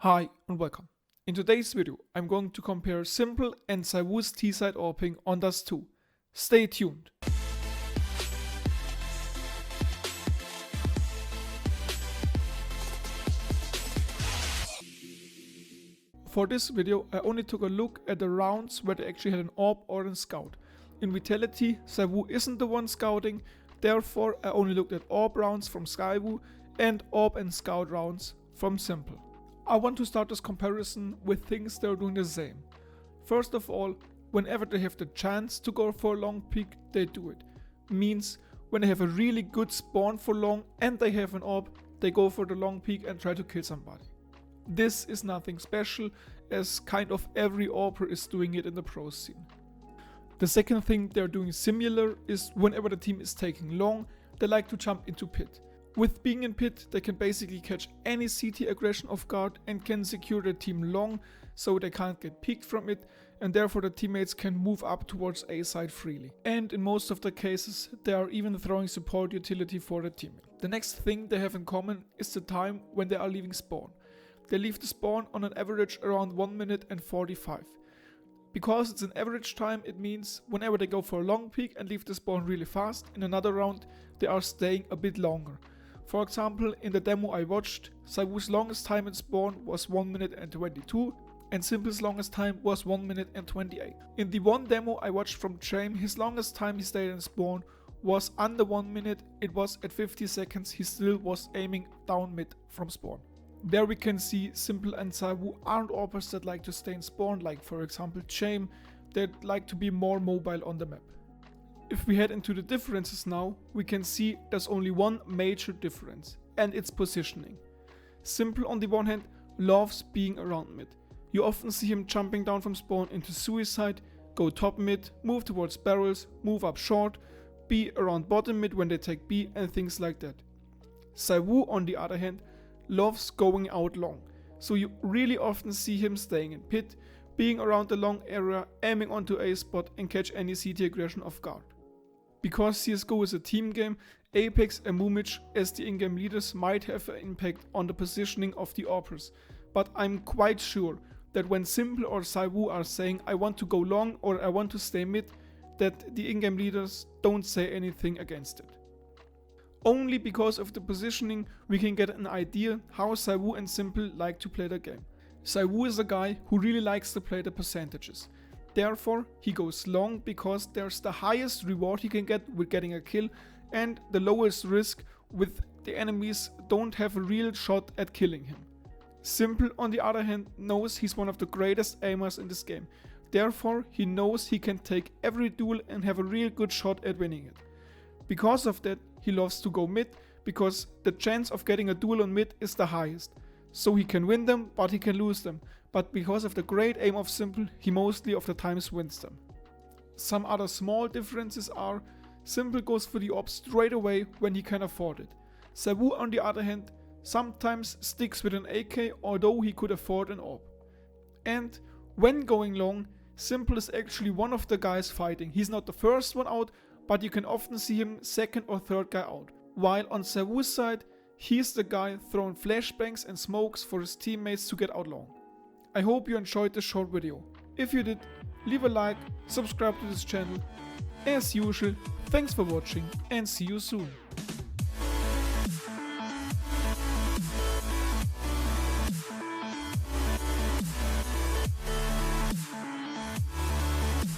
Hi and welcome. In today's video, I'm going to compare S1MPLE and ZywOo's T-side Awping on Dust 2. Stay tuned. For this video, I only took a look at the rounds where they actually had an AWP or a scout. In reality, ZywOo isn't the one scouting, therefore I only looked at AWP rounds from ZywOo and AWP and scout rounds from S1MPLE. I want to start this comparison with things they are doing the same. First of all, whenever they have the chance to go for a long peek, they do it. Means when they have a really good spawn for long and they have an AWP, they go for the long peek and try to kill somebody. This is nothing special, as kind of every AWPer is doing it in the pro scene. The second thing they're doing similar is whenever the team is taking long, they like to jump into pit. With being in pit, they can basically catch any CT aggression off guard and can secure their team long so they can't get peeked from it, and therefore the teammates can move up towards A side freely. And in most of the cases, they are even throwing support utility for the teammate. The next thing they have in common is the time when they are leaving spawn. They leave the spawn on an average around 1 minute and 45. Because it's an average time, it means whenever they go for a long peek and leave the spawn really fast, in another round they are staying a bit longer. For example, in the demo I watched, ZywOo's longest time in spawn was 1 minute and 22 and S1MPLE's longest time was 1 minute and 28. In the one demo I watched from Jame, his longest time he stayed in spawn was under 1 minute, it was at 50 seconds, he still was aiming down mid from spawn. There we can see S1MPLE and ZywOo aren't AWPers that like to stay in spawn, like for example Jame, that like to be more mobile on the map. If we head into the differences now, we can see there's only one major difference, and it's positioning. S1MPLE on the one hand loves being around mid. You often see him jumping down from spawn into suicide, go top mid, move towards barrels, move up short, be around bottom mid when they take B and things like that. ZywOo on the other hand loves going out long, so you really often see him staying in pit, being around the long area, aiming onto A spot and catch any CT aggression off guard. Because CSGO is a team game, Apex and Mumich as the in-game leaders might have an impact on the positioning of the AWPers, but I'm quite sure that when S1MPLE or ZywOo are saying I want to go long or I want to stay mid, that the in-game leaders don't say anything against it. Only because of the positioning we can get an idea how ZywOo and S1MPLE like to play the game. ZywOo is a guy who really likes to play the percentages. Therefore, he goes long because there's the highest reward he can get with getting a kill and the lowest risk with the enemies don't have a real shot at killing him. S1MPLE on the other hand knows he's one of the greatest aimers in this game. Therefore, he knows he can take every duel and have a real good shot at winning it. Because of that, he loves to go mid because the chance of getting a duel on mid is the highest. So he can win them, but he can lose them. But because of the great aim of S1MPLE, he mostly of the times wins them. Some other small differences are, S1MPLE goes for the AWP straight away when he can afford it. ZywOo on the other hand sometimes sticks with an AK, although he could afford an AWP. And when going long, S1MPLE is actually one of the guys fighting. He's not the first one out, but you can often see him second or third guy out. While on ZywOo's side, he's the guy throwing flashbangs and smokes for his teammates to get out long. I hope you enjoyed this short video. If you did, leave a like, subscribe to this channel. As usual, thanks for watching and see you soon.